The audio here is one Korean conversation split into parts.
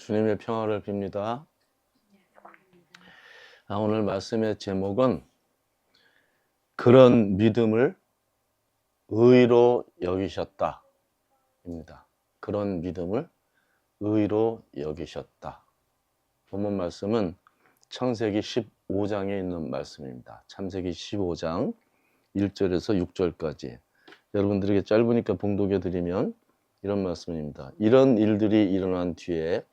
주님의 평화를 빕니다. 오늘 말씀의 제목은 그런 믿음을 의로 여기셨다 입니다. 그런 믿음을 의로 여기셨다. 본문 말씀은 창세기 15장에 있는 말씀입니다. 창세기 15장 1절에서 6절까지 여러분들에게 짧으니까 봉독해 드리면 이런 말씀입니다. 이런 일들이 일어난 뒤에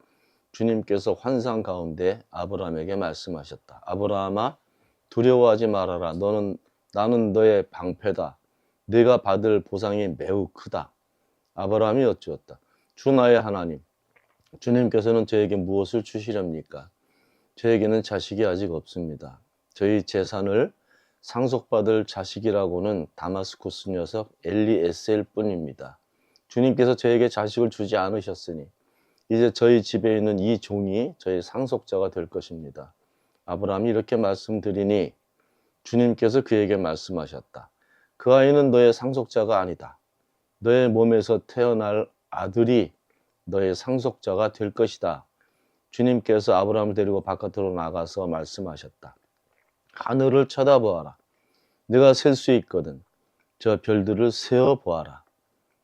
주님께서 환상 가운데 아브라함에게 말씀하셨다. 아브라함아, 두려워하지 말아라. 나는 너의 방패다. 네가 받을 보상이 매우 크다. 아브라함이 여쭈었다. 주 나의 하나님, 주님께서는 저에게 무엇을 주시렵니까? 저에게는 자식이 아직 없습니다. 저희 재산을 상속받을 자식이라고는 다마스쿠스 녀석 엘리에셀 뿐입니다. 주님께서 저에게 자식을 주지 않으셨으니 이제 저희 집에 있는 이 종이 저희 상속자가 될 것입니다. 아브라함이 이렇게 말씀드리니 주님께서 그에게 말씀하셨다. 그 아이는 너의 상속자가 아니다. 너의 몸에서 태어날 아들이 너의 상속자가 될 것이다. 주님께서 아브라함을 데리고 바깥으로 나가서 말씀하셨다. 하늘을 쳐다보아라. 네가 셀 수 있거든. 저 별들을 세어보아라.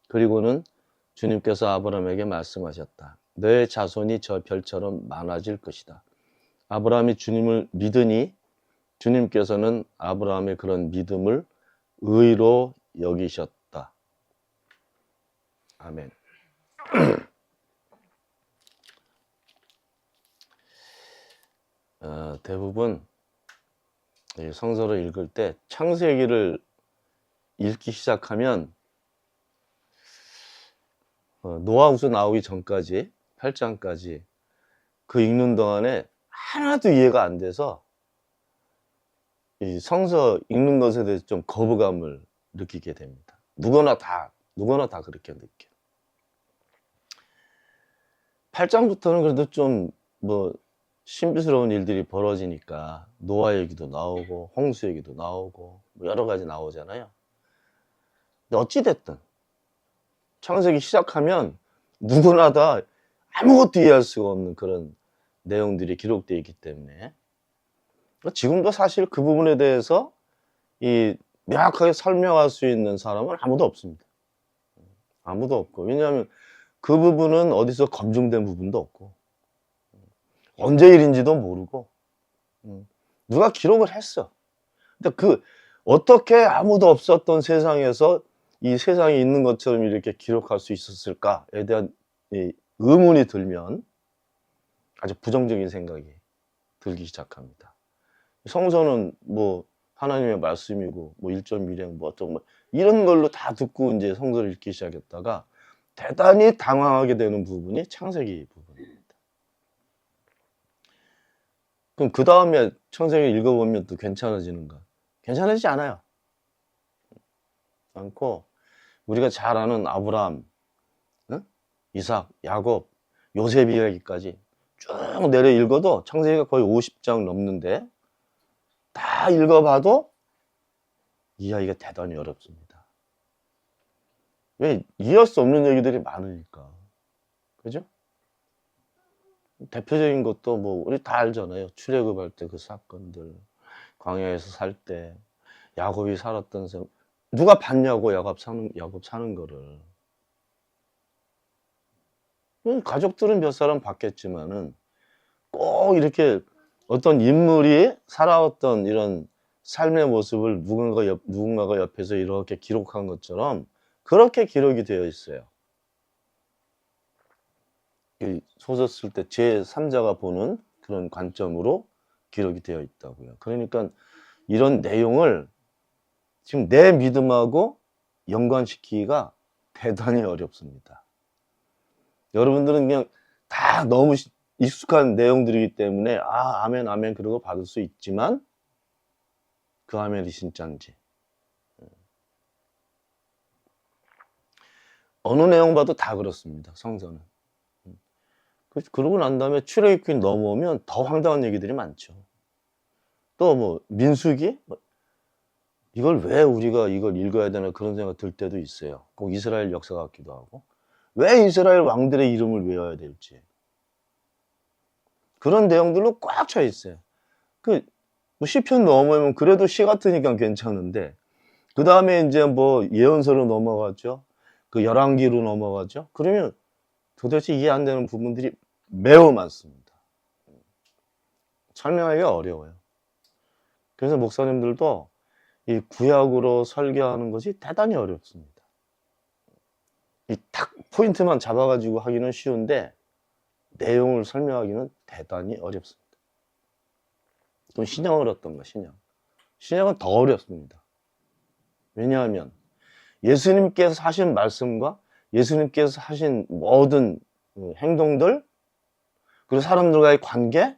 그리고는 주님께서 아브라함에게 말씀하셨다. 너의 자손이 저 별처럼 많아질 것이다. 아브라함이 주님을 믿으니 주님께서는 아브라함의 그런 믿음을 의로 여기셨다. 아멘. 대부분 성서를 읽을 때 창세기를 읽기 시작하면 노아우스 나오기 전까지 8장까지 그 읽는 동안에 하나도 이해가 안 돼서 이 성서 읽는 것에 대해서 좀 거부감을 느끼게 됩니다. 누구나 다 그렇게 느껴. 8장부터는 그래도 좀 신비스러운 일들이 벌어지니까 노아 얘기도 나오고 홍수 얘기도 나오고 여러 가지 나오잖아요. 근데 어찌됐든 창세기 시작하면 누구나 다 아무것도 이해할 수가 없는 그런 내용들이 기록되어 있기 때문에 지금도 사실 그 부분에 대해서 명확하게 설명할 수 있는 사람은 아무도 없습니다. 아무도 없고, 왜냐하면 그 부분은 어디서 검증된 부분도 없고 언제 일인지도 모르고 누가 기록을 했어. 근데 어떻게 아무도 없었던 세상에서 이 세상에 있는 것처럼 이렇게 기록할 수 있었을까에 대한 의문이 들면 아주 부정적인 생각이 들기 시작합니다. 성서는 하나님의 말씀이고 일점일행 어떤 이런 걸로 다 듣고 이제 성서를 읽기 시작했다가 대단히 당황하게 되는 부분이 창세기 부분입니다. 그럼 그 다음에 창세기 읽어보면 또 괜찮아지는가? 괜찮아지지 않아요. 않고 우리가 잘 아는 아브라함, 이삭, 야곱, 요셉 이야기까지 쭉 내려 읽어도 창세기가 거의 50장 넘는데 다 읽어봐도 이해하기가 대단히 어렵습니다. 왜? 이해할 수 없는 얘기들이 많으니까. 그죠? 대표적인 것도 우리 다 알잖아요. 출애굽할 때 그 사건들, 광야에서 살 때 야곱이 살았던 생 누가 봤냐고 야곱 사는 거를. 가족들은 몇 사람 봤겠지만은 꼭 이렇게 어떤 인물이 살아왔던 이런 삶의 모습을 누군가가 옆에서 이렇게 기록한 것처럼 그렇게 기록이 되어 있어요. 이 소설 쓸 때 제3자가 보는 그런 관점으로 기록이 되어 있다고요. 그러니까 이런 내용을 지금 내 믿음하고 연관시키기가 대단히 어렵습니다. 여러분들은 그냥 다 너무 익숙한 내용들이기 때문에 아멘 아멘 그러고 받을 수 있지만 그 아멘이 진짜인지 어느 내용 봐도 다 그렇습니다. 성서는. 그러고 난 다음에 출애굽기 넘어오면 더 황당한 얘기들이 많죠. 또 민수기? 이걸 왜 우리가 이걸 읽어야 되나 그런 생각 들 때도 있어요. 꼭 이스라엘 역사 같기도 하고 왜 이스라엘 왕들의 이름을 외워야 될지 그런 내용들로 꽉 차 있어요. 뭐 시편 넘으면 그래도 시 같으니까 괜찮은데, 그 다음에 이제 뭐 예언서로 넘어가죠. 그 열왕기로 넘어가죠. 그러면 도대체 이해 안 되는 부분들이 매우 많습니다. 설명하기가 어려워요. 그래서 목사님들도 이 구약으로 설교하는 것이 대단히 어렵습니다. 이 딱 포인트만 잡아가지고 하기는 쉬운데 내용을 설명하기는 대단히 어렵습니다. 그럼 신약을 어떤가? 신약은 더 어렵습니다. 왜냐하면 예수님께서 하신 말씀과 예수님께서 하신 모든 행동들, 그리고 사람들과의 관계,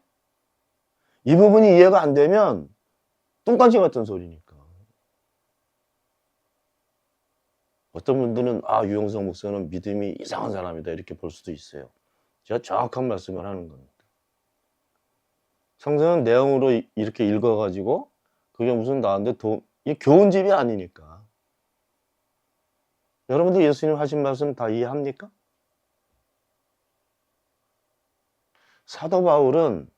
이 부분이 이해가 안 되면 똥간지 같은 소리니까. 어떤 분들은 유영석 목사는 믿음이 이상한 사람이다 이렇게 볼 수도 있어요. 제가 정확한 말씀을 하는 겁니다. 성경은 내용으로 이렇게 읽어가지고 그게 무슨 나한테 이 교훈집이 아니니까. 여러분들 예수님 하신 말씀 다 이해합니까? 사도 바울은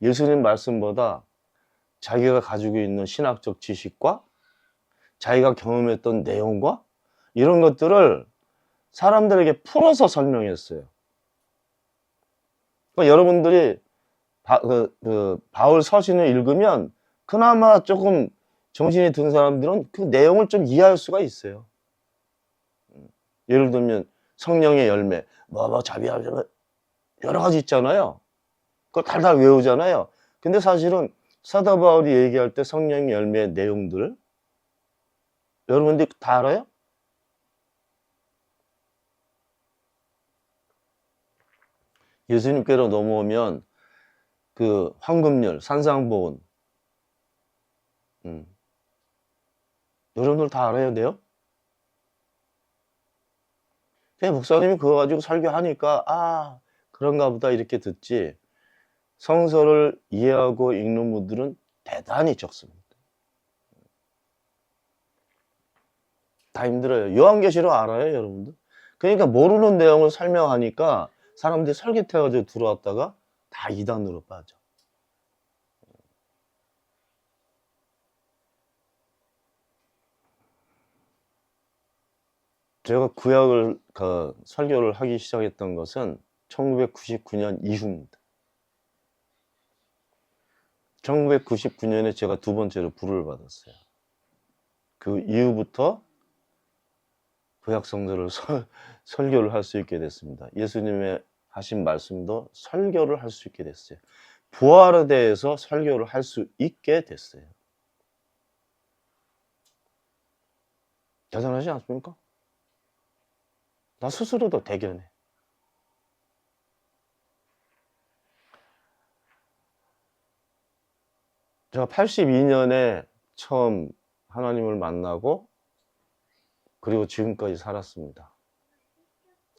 예수님 말씀보다 자기가 가지고 있는 신학적 지식과 자기가 경험했던 내용과 이런 것들을 사람들에게 풀어서 설명했어요. 그러니까 여러분들이 바울 서신을 읽으면 그나마 조금 정신이 든 사람들은 그 내용을 좀 이해할 수가 있어요. 예를 들면 성령의 열매, 자비하며 여러 가지 있잖아요. 그걸 달달 외우잖아요. 근데 사실은 사도 바울이 얘기할 때 성령의 열매의 내용들 여러분들이 다 알아요? 예수님께로 넘어오면 그 황금률, 산상보온, 여러분들 다 알아야 돼요? 그냥 목사님이 그거 가지고 설교하니까 그런가 보다 이렇게 듣지, 성서를 이해하고 읽는 분들은 대단히 적습니다. 다 힘들어요. 요한계시록 알아요, 여러분들? 그러니까 모르는 내용을 설명하니까 사람들이 설깃해가지고 들어왔다가 다 이단으로 빠져. 제가 구약을 설교를 하기 시작했던 것은 1999년 이후입니다. 1999년에 제가 두 번째로 부름을 받았어요. 그 이후부터 구약 성서를 설교를 할 수 있게 됐습니다. 예수님의 하신 말씀도 설교를 할 수 있게 됐어요. 부활에 대해서 설교를 할 수 있게 됐어요. 대단하지 않습니까? 나 스스로도 대견해. 제가 82년에 처음 하나님을 만나고 그리고 지금까지 살았습니다.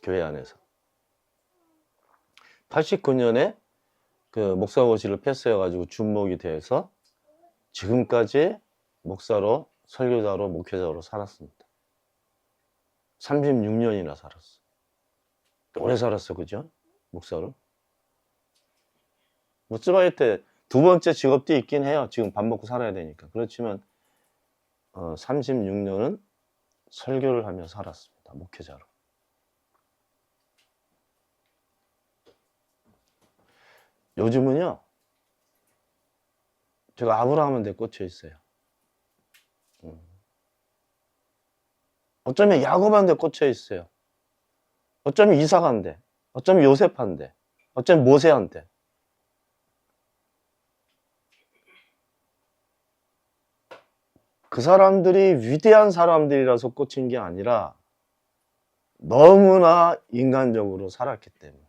교회 안에서. 89년에 그 목사고시를 패스해가지고 준목이 돼서 지금까지 목사로, 설교자로, 목회자로 살았습니다. 36년이나 살았어. 오래 살았어, 그죠? 목사로. 뭐 쯔바이 때 두 번째 직업도 있긴 해요. 지금 밥 먹고 살아야 되니까. 그렇지만 36년은 설교를 하며 살았습니다. 목회자로. 요즘은요, 제가 아브라함한테 꽂혀 있어요. 어쩌면 야곱한테 꽂혀 있어요. 어쩌면 이삭한테, 어쩌면 요셉한테, 어쩌면 모세한테. 그 사람들이 위대한 사람들이라서 꽂힌 게 아니라 너무나 인간적으로 살았기 때문에.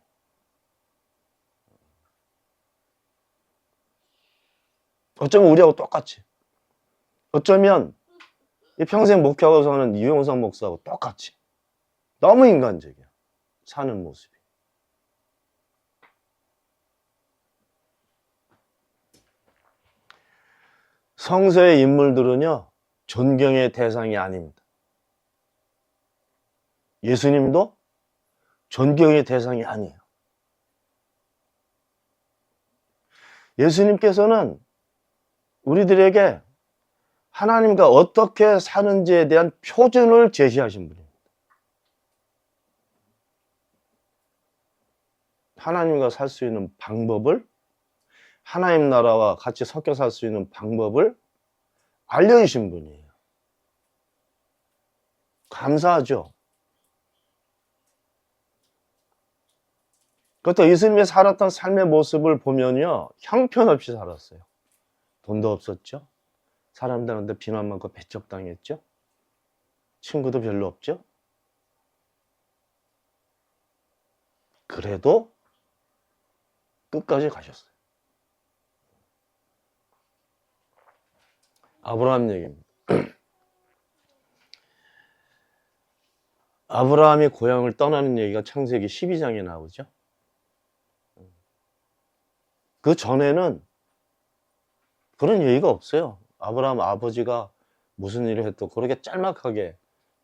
어쩌면 우리하고 똑같이, 어쩌면 평생 목회하고 사는 유영석 목사하고 똑같이 너무 인간적이야, 사는 모습이. 성서의 인물들은요, 존경의 대상이 아닙니다. 예수님도 존경의 대상이 아니에요. 예수님께서는 우리들에게 하나님과 어떻게 사는지에 대한 표준을 제시하신 분입니다. 하나님과 살 수 있는 방법을, 하나님 나라와 같이 섞여 살 수 있는 방법을 알려주신 분이에요. 감사하죠. 그것도 예수님이 살았던 삶의 모습을 보면요, 형편없이 살았어요. 돈도 없었죠. 사람들한테 비난 많고 배척당했죠. 친구도 별로 없죠. 그래도 끝까지 가셨어요. 아브라함 얘기입니다. 아브라함이 고향을 떠나는 얘기가 창세기 12장에 나오죠. 그 전에는 그런 얘기가 없어요. 아브라함 아버지가 무슨 일을 했도 그렇게 짤막하게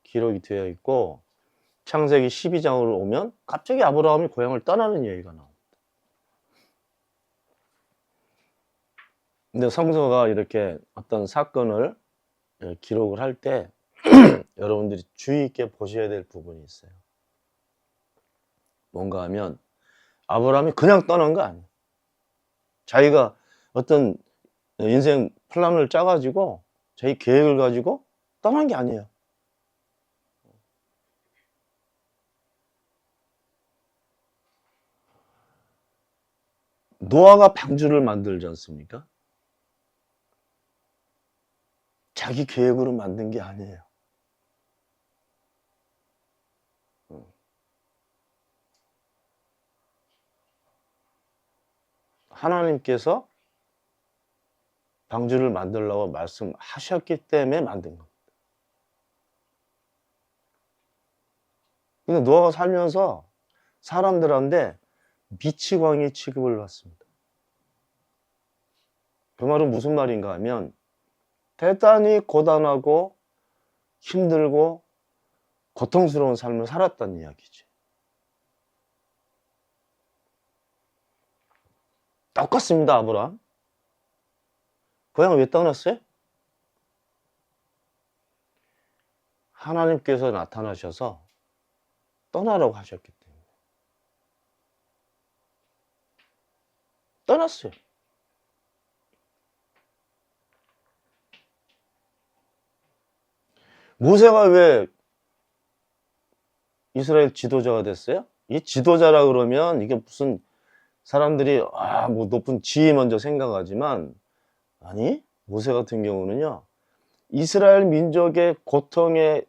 기록이 되어 있고, 창세기 12장으로 오면 갑자기 아브라함이 고향을 떠나는 얘기가 나옵니다. 근데 성서가 이렇게 어떤 사건을 기록을 할 때 여러분들이 주의 있게 보셔야 될 부분이 있어요. 뭔가 하면 아브라함이 그냥 떠난 거 아니에요. 자기가 어떤 인생 플랜을 짜가지고 자기 계획을 가지고 떠난 게 아니에요. 노아가 방주를 만들지 않습니까? 자기 계획으로 만든 게 아니에요. 하나님께서 방주를 만들라고 말씀하셨기 때문에 만든 겁니다. 근데 노아가 살면서 사람들한테 미치광이 취급을 받습니다. 그 말은 무슨 말인가 하면 대단히 고단하고 힘들고 고통스러운 삶을 살았다는 이야기지. 똑같습니다. 아브라함. 고향을 왜 떠났어요? 하나님께서 나타나셔서 떠나라고 하셨기 때문에 떠났어요. 모세가 왜 이스라엘 지도자가 됐어요? 이 지도자라 그러면 이게 무슨 사람들이 뭐 높은 지위 먼저 생각하지만, 아니, 모세 같은 경우는요, 이스라엘 민족의 고통에,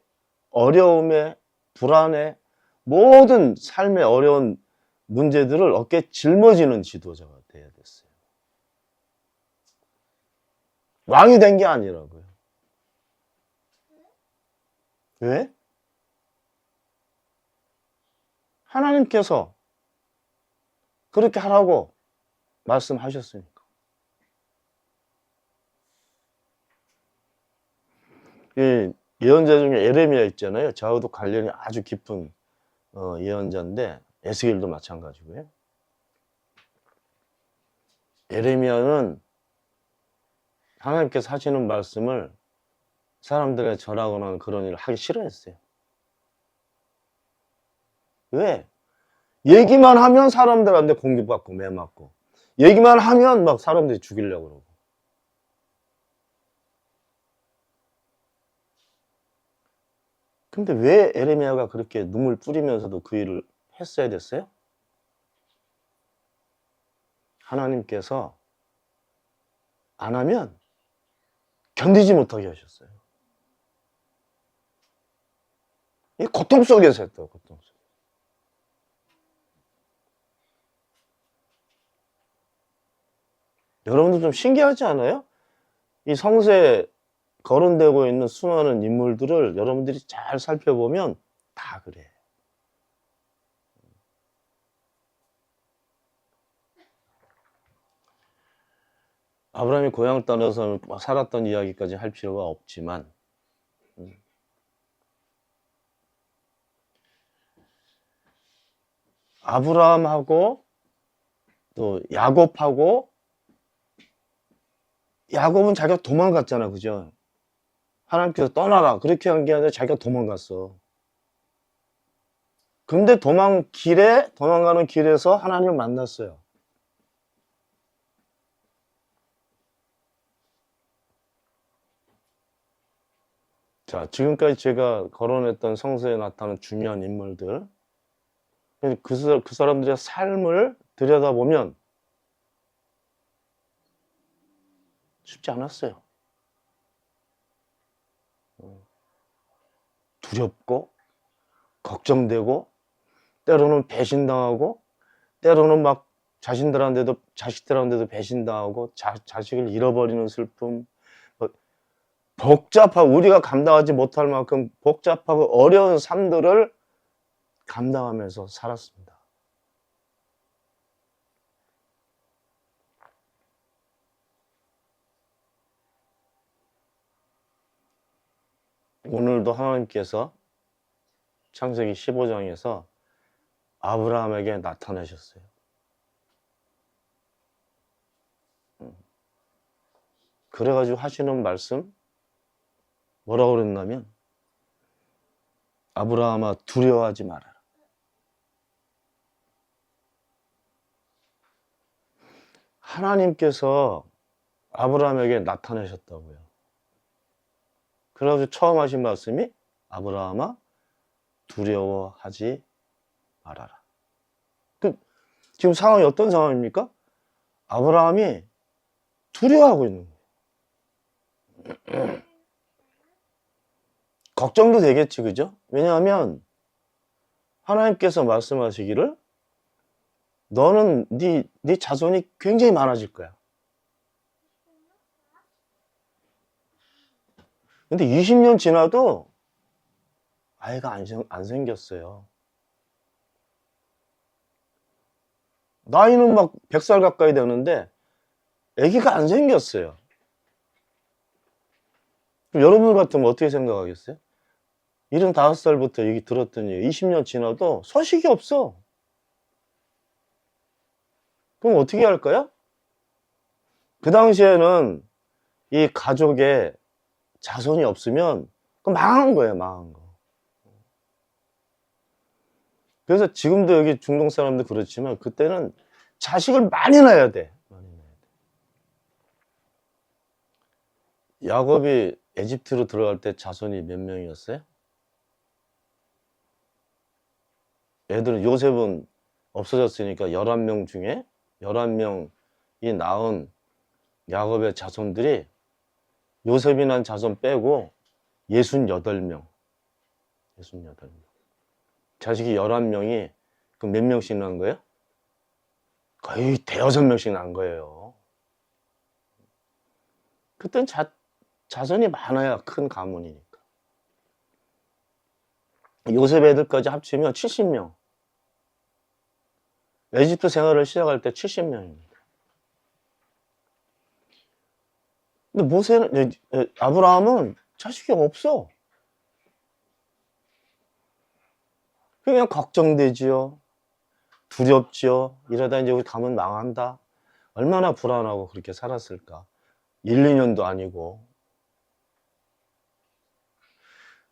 어려움에, 불안에, 모든 삶의 어려운 문제들을 어깨에 짊어지는 지도자가 돼야 됐어요. 왕이 된 게 아니라고요. 왜? 하나님께서 그렇게 하라고 말씀하셨으니까. 이 예언자 중에 에레미야 있잖아요. 저하고도 관련이 아주 깊은 예언자인데, 에스겔도 마찬가지고요. 에레미야는 하나님께서 하시는 말씀을 사람들에게 전하거나 그런 일을 하기 싫어했어요. 왜? 얘기만 하면 사람들한테 공격받고 매맞고, 얘기만 하면 막 사람들이 죽이려고 그러고. 근데 왜 에레미야가 그렇게 눈물 뿌리면서도 그 일을 했어야 됐어요? 하나님께서 안 하면 견디지 못하게 하셨어요. 이 고통 속에서 했다고, 고통 속에서. 여러분들 좀 신기하지 않아요? 이 성서에 거론되고 있는 수많은 인물들을 여러분들이 잘 살펴보면 다 그래. 아브라함이 고향을 떠나서 살았던 이야기까지 할 필요가 없지만, 아브라함하고 또 야곱하고 야곱은 자기가 도망갔잖아, 그죠? 하나님께서 떠나라 그렇게 한 게 아니라 자기가 도망갔어. 근데 도망가는 길에서 하나님을 만났어요. 자, 지금까지 제가 거론했던 성서에 나타나는 중요한 인물들, 그 사람들의 삶을 들여다보면 쉽지 않았어요. 두렵고, 걱정되고, 때로는 배신당하고, 때로는 막 자식들한테도 배신당하고, 자식을 잃어버리는 슬픔, 복잡하고, 우리가 감당하지 못할 만큼 복잡하고 어려운 삶들을 감당하면서 살았습니다. 오늘도 하나님께서 창세기 15장에서 아브라함에게 나타나셨어요. 그래가지고 하시는 말씀 뭐라고 그랬냐면, 아브라함아 두려워하지 말아라. 하나님께서 아브라함에게 나타나셨다고요. 그래가지고 처음 하신 말씀이 아브라함아 두려워하지 말아라. 지금 상황이 어떤 상황입니까? 아브라함이 두려워하고 있는 거예요. 걱정도 되겠지, 그죠? 왜냐하면 하나님께서 말씀하시기를 너는 네 자손이 굉장히 많아질 거야. 근데 20년 지나도 아이가 안 생겼어요. 나이는 막 100살 가까이 되는데 아기가 안 생겼어요. 그럼 여러분 같으면 어떻게 생각하겠어요? 75살부터 얘기 들었더니 20년 지나도 소식이 없어. 그럼 어떻게 할까요? 그 당시에는 이 가족에 자손이 없으면 그럼 망한 거예요, 망한 거. 그래서 지금도 여기 중동 사람들 그렇지만 그때는 자식을 많이 낳아야 돼. 야곱이 에집트로 들어갈 때 자손이 몇 명이었어요? 애들은 요셉은 없어졌으니까 11명 중에 11명이 낳은 야곱의 자손들이 요셉이 난 자손 빼고 68명. 자식이 11명이 그럼 몇 명씩 난 거예요? 거의 대여섯 명씩 난 거예요. 그땐 자손이 많아야 큰 가문이니까. 요셉 애들까지 합치면 70명. 에집트 생활을 시작할 때 70명입니다. 근데 아브라함은 자식이 없어. 그냥 걱정되지요. 두렵지요. 이러다 이제 우리 가문 망한다. 얼마나 불안하고 그렇게 살았을까. 1, 2년도 아니고.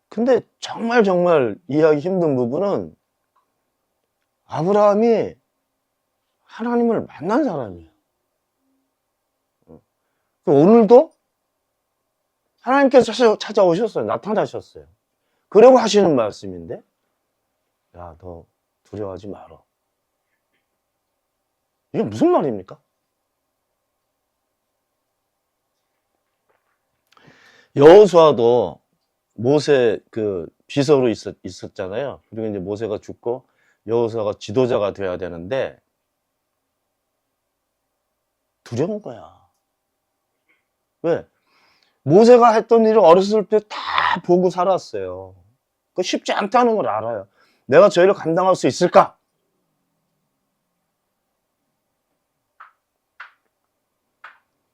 근데 정말 이해하기 힘든 부분은 아브라함이 하나님을 만난 사람이에요. 오늘도 하나님께서 찾아오셨어요. 나타나셨어요. 그러고 하시는 말씀인데, 야, 너 두려워하지 마라. 이게 무슨 말입니까? 여호수아도 모세 그 비서로 있었잖아요. 그리고 이제 모세가 죽고 여호수아가 지도자가 돼야 되는데 두려운 거야. 왜? 모세가 했던 일을 어렸을 때 다 보고 살았어요. 그 쉽지 않다는 걸 알아요. 내가 저 일을 감당할 수 있을까?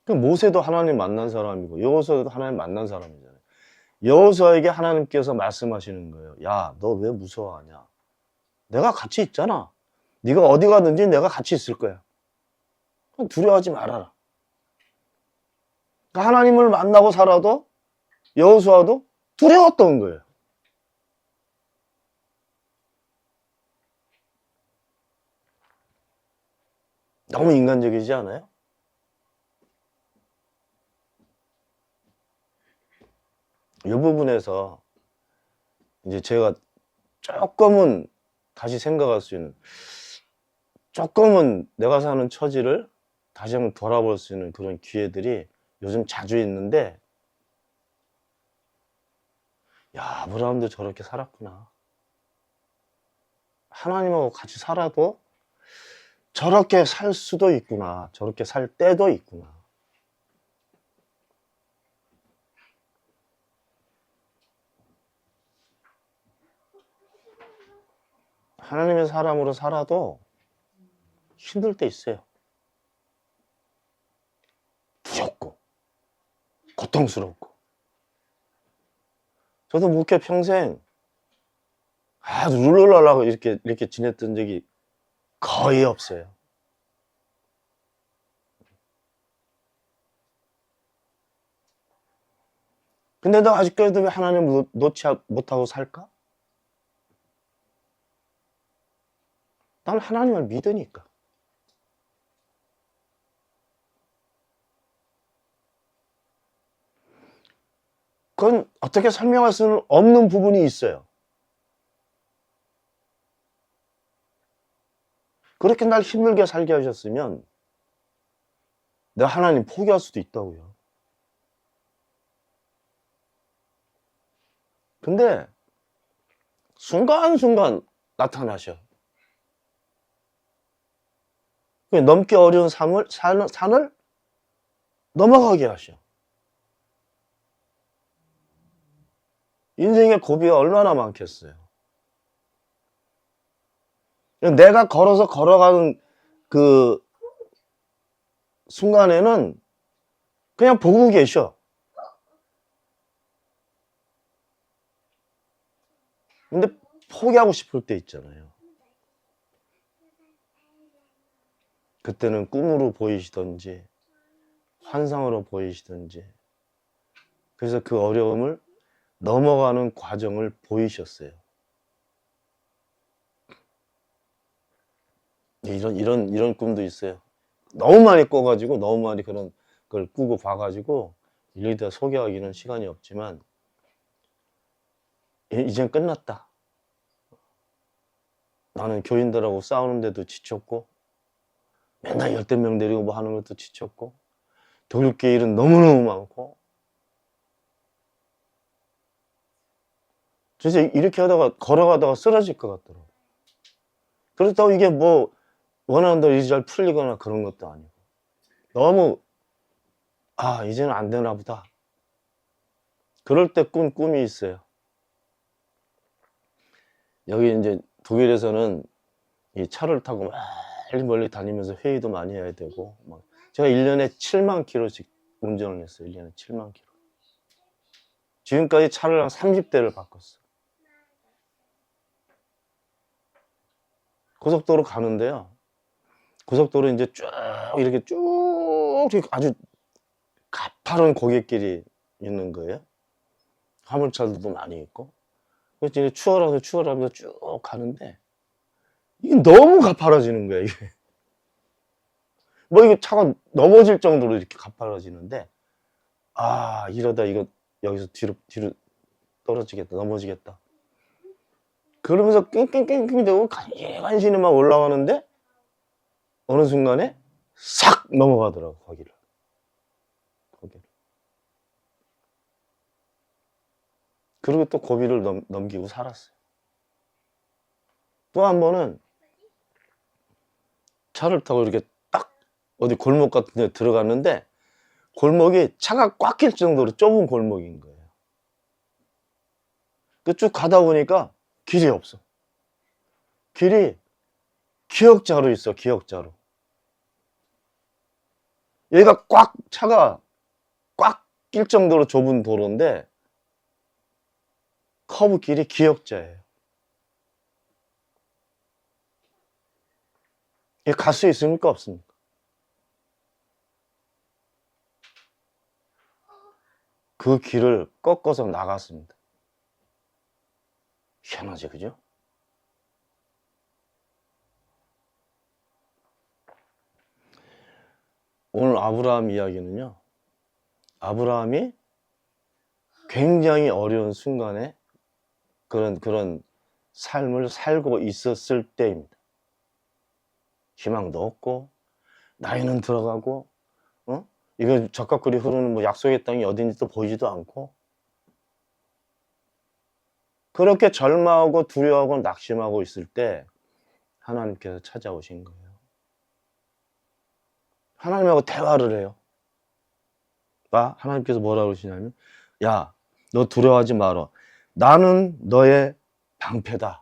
그 모세도 하나님 만난 사람이고 여호수아도 하나님 만난 사람이잖아요. 여호수아에게 하나님께서 말씀하시는 거예요. 야, 너 왜 무서워하냐? 내가 같이 있잖아. 네가 어디 가든지 내가 같이 있을 거야. 두려워하지 말아라. 그러니까 하나님을 만나고 살아도 여호수아도 두려웠던 거예요. 너무 인간적이지 않아요? 이 부분에서 이제 제가 조금은 다시 생각할 수 있는, 조금은 내가 사는 처지를 다시 한번 돌아볼 수 있는 그런 기회들이 요즘 자주 있는데, 야, 아브라함도 저렇게 살았구나. 하나님하고 같이 살아도 저렇게 살 수도 있구나. 저렇게 살 때도 있구나. 하나님의 사람으로 살아도 힘들 때 있어요. 두렵고 고통스럽고. 저도 목회 평생 룰루랄라 이렇게 지냈던 적이 거의 없어요. 근데 나 아직까지도 왜 하나님을 놓지 못하고 살까? 난 하나님을 믿으니까. 그건 어떻게 설명할 수는 없는 부분이 있어요. 그렇게 날 힘들게 살게 하셨으면 내가 하나님 포기할 수도 있다고요. 근데 순간순간 나타나셔. 넘기 어려운 산을 넘어가게 하셔. 인생의 고비가 얼마나 많겠어요. 내가 걸어가는 그 순간에는 그냥 보고 계셔. 근데 포기하고 싶을 때 있잖아요. 그때는 꿈으로 보이시던지 환상으로 보이시던지, 그래서 그 어려움을 넘어가는 과정을 보이셨어요. 이런 꿈도 있어요. 너무 많이 꿔가지고 너무 많이 그런 걸 꾸고 봐가지고 일일이 다 소개하기는 시간이 없지만, 이젠 끝났다. 나는 교인들하고 싸우는데도 지쳤고, 맨날 열댓 명 데리고 뭐 하는 것도 지쳤고, 도울 게 일은 너무너무 많고, 진짜 이렇게 하다가 걸어가다가 쓰러질 것 같더라고. 그렇다고 이게 뭐 원하는 대로 일이 잘 풀리거나 그런 것도 아니고, 너무 이제는 안 되나 보다. 그럴 때 꿈이 있어요. 여기 이제 독일에서는 이 차를 타고 멀리 다니면서 회의도 많이 해야 되고, 제가 1년에 7만 킬로씩 운전을 했어요. 1년에 7만 킬로. 지금까지 차를 한 30대를 바꿨어. 고속도로 가는데요. 고속도로 이제 이렇게 아주 가파른 고갯길이 있는 거예요. 화물차들도 많이 있고. 그래서 이제 추월하면서 쭉 가는데, 이게 너무 가파라지는 거야, 이게. 이게 차가 넘어질 정도로 이렇게 가파라지는데, 이러다 이거 여기서 뒤로 떨어지겠다, 넘어지겠다. 그러면서 낑낑낑낑 되고 간신히 막 올라가는데, 어느 순간에 싹 넘어가더라고, 거기를. 그리고 또 고비를 넘기고 살았어요. 또 한 번은 차를 타고 이렇게 딱 어디 골목 같은 데 들어갔는데, 골목이 차가 꽉 낄 정도로 좁은 골목인 거예요. 쭉 가다 보니까 길이 없어. 길이 기역자로 있어, 기역자로. 얘가 차가 꽉 낄 정도로 좁은 도로인데, 커브 길이 기역자예요. 갈 수 있습니까, 없습니까? 그 길을 꺾어서 나갔습니다. 희한하지, 그죠? 오늘 아브라함 이야기는요, 아브라함이 굉장히 어려운 순간에 그런 삶을 살고 있었을 때입니다. 희망도 없고, 나이는 들어가고, 이거 적각거리 흐르는 뭐 약속의 땅이 어딘지도 보이지도 않고, 그렇게 절망하고 두려워하고 낙심하고 있을 때 하나님께서 찾아오신 거예요. 하나님하고 대화를 해요. 하나님께서 뭐라고 그러시냐면, 야, 너 두려워하지 마라. 나는 너의 방패다.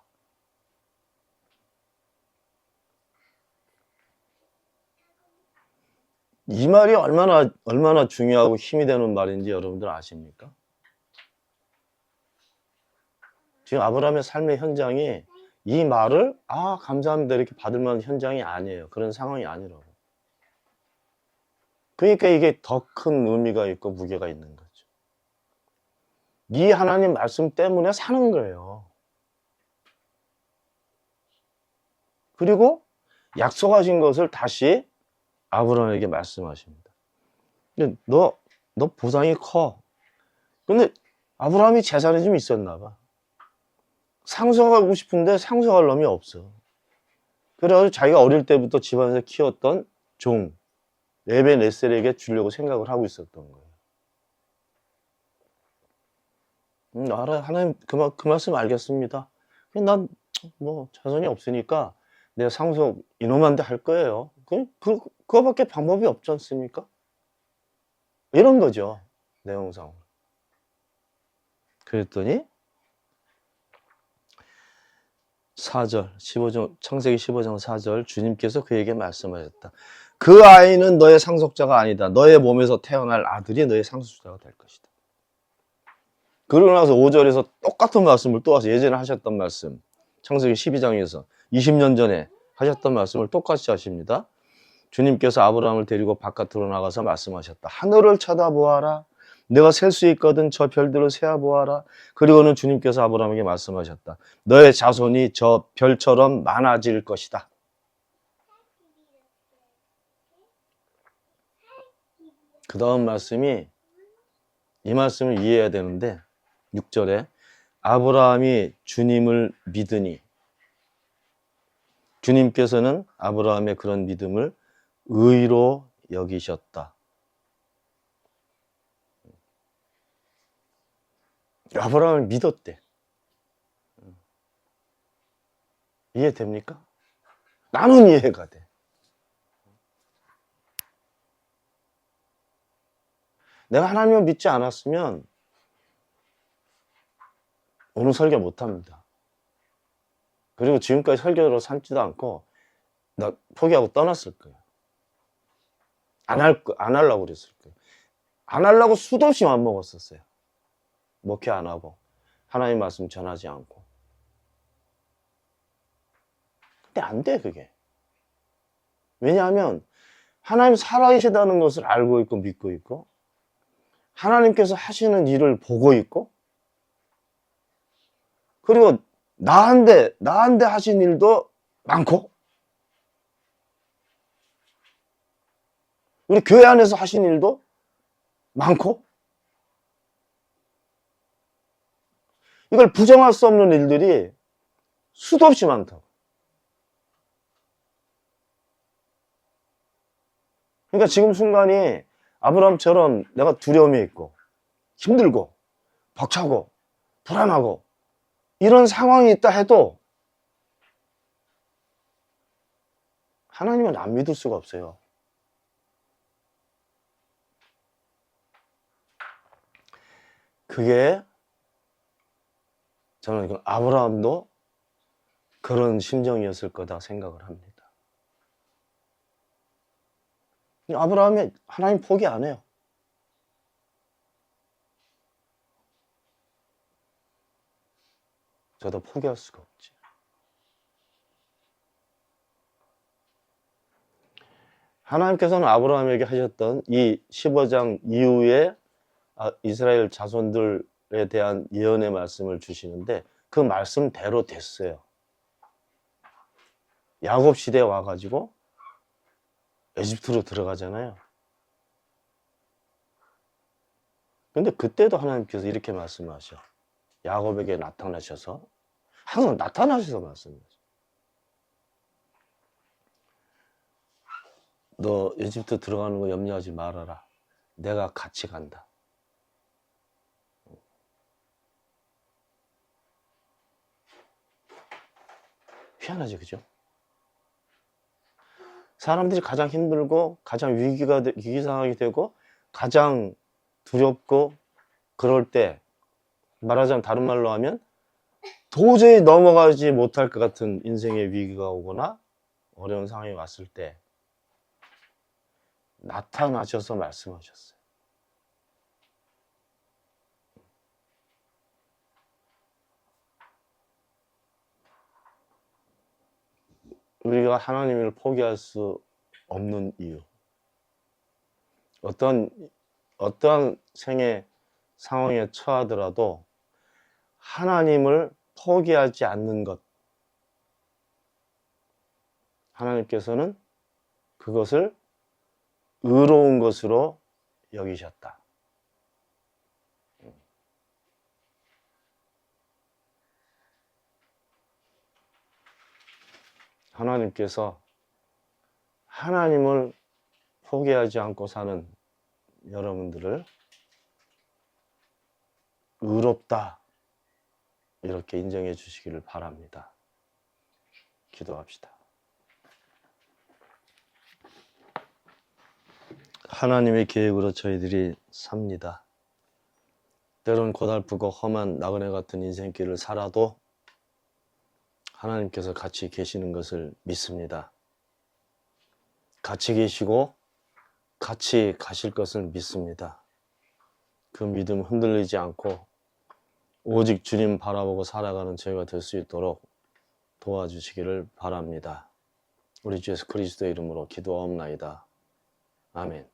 이 말이 얼마나 중요하고 힘이 되는 말인지 여러분들 아십니까? 지금 아브라함의 삶의 현장이 이 말을 감사합니다 이렇게 받을 만한 현장이 아니에요. 그런 상황이 아니라고. 그러니까 이게 더 큰 의미가 있고 무게가 있는 거죠. 이 하나님 말씀 때문에 사는 거예요. 그리고 약속하신 것을 다시 아브라함에게 말씀하십니다. 근데 너 보상이 커. 근데 아브라함이 재산이 좀 있었나 봐. 상속하고 싶은데 상속할 놈이 없어. 그래가지고 자기가 어릴 때부터 집안에서 키웠던 종 에벤에셀에게 주려고 생각을 하고 있었던 거예요. 알아요. 하나님 그 말씀 알겠습니다. 난 뭐 자손이 없으니까 내가 상속 이놈한테 할 거예요. 그거밖에 방법이 없지 않습니까? 이런 거죠. 내용상. 그랬더니 4절, 15장, 창세기 15장 4절 주님께서 그에게 말씀하셨다. 그 아이는 너의 상속자가 아니다. 너의 몸에서 태어날 아들이 너의 상속자가 될 것이다. 그러고 나서 5절에서 똑같은 말씀을 또 와서 예전에 하셨던 말씀, 창세기 12장에서 20년 전에 하셨던 말씀을 똑같이 하십니다. 주님께서 아브라함을 데리고 바깥으로 나가서 말씀하셨다. 하늘을 쳐다보아라. 내가 셀 수 있거든 저 별들을 세어보아라. 그리고는 주님께서 아브라함에게 말씀하셨다. 너의 자손이 저 별처럼 많아질 것이다. 그 다음 말씀이 이 말씀을 이해해야 되는데 6절에 아브라함이 주님을 믿으니 주님께서는 아브라함의 그런 믿음을 의로 여기셨다. 아브라함을 믿었대. 이해됩니까? 나는 이해가 돼. 내가 하나님을 믿지 않았으면 오늘 설교 못합니다. 그리고 지금까지 설교로 삼지도 않고 나 포기하고 떠났을 거예요. 안 하려고 그랬을 거예요. 안 하려고 수도 없이 맘먹었었어요. 목회 안 하고 하나님 말씀 전하지 않고. 근데 안 돼, 그게. 왜냐하면 하나님 살아계시다는 것을 알고 있고 믿고 있고 하나님께서 하시는 일을 보고 있고 그리고 나한테 하신 일도 많고 우리 교회 안에서 하신 일도 많고 이걸 부정할 수 없는 일들이 수도 없이 많다고. 그러니까 지금 순간이 아브라함처럼 내가 두려움이 있고 힘들고 벅차고 불안하고 이런 상황이 있다 해도 하나님은 안 믿을 수가 없어요. 그게 저는 아브라함도 그런 심정이었을 거다 생각을 합니다. 아브라함이 하나님 포기 안 해요. 저도 포기할 수가 없지. 하나님께서는 아브라함에게 하셨던 이 15장 이후에 이스라엘 자손들에 대한 예언의 말씀을 주시는데 그 말씀대로 됐어요. 야곱 시대에 와가지고 에집트로 들어가잖아요. 근데 그때도 하나님께서 이렇게 말씀하셔. 야곱에게 나타나셔서 항상 나타나셔서 말씀하셔. 너 에집트 들어가는 거 염려하지 말아라. 내가 같이 간다. 희한하지, 그죠? 사람들이 가장 힘들고 가장 위기 상황이 되고 가장 두렵고 그럴 때, 말하자면 다른 말로 하면 도저히 넘어가지 못할 것 같은 인생의 위기가 오거나 어려운 상황이 왔을 때 나타나셔서 말씀하셨어요. 우리가 하나님을 포기할 수 없는 이유. 어떠한 생의 상황에 처하더라도 하나님을 포기하지 않는 것. 하나님께서는 그것을 의로운 것으로 여기셨다. 하나님께서 하나님을 포기하지 않고 사는 여러분들을 의롭다 이렇게 인정해 주시기를 바랍니다. 기도합시다. 하나님의 계획으로 저희들이 삽니다. 때론 고달프고 험한 나그네 같은 인생길을 살아도 하나님께서 같이 계시는 것을 믿습니다. 같이 계시고 같이 가실 것을 믿습니다. 그 믿음 흔들리지 않고 오직 주님 바라보고 살아가는 저희가 될 수 있도록 도와주시기를 바랍니다. 우리 주 예수 그리스도의 이름으로 기도하옵나이다. 아멘.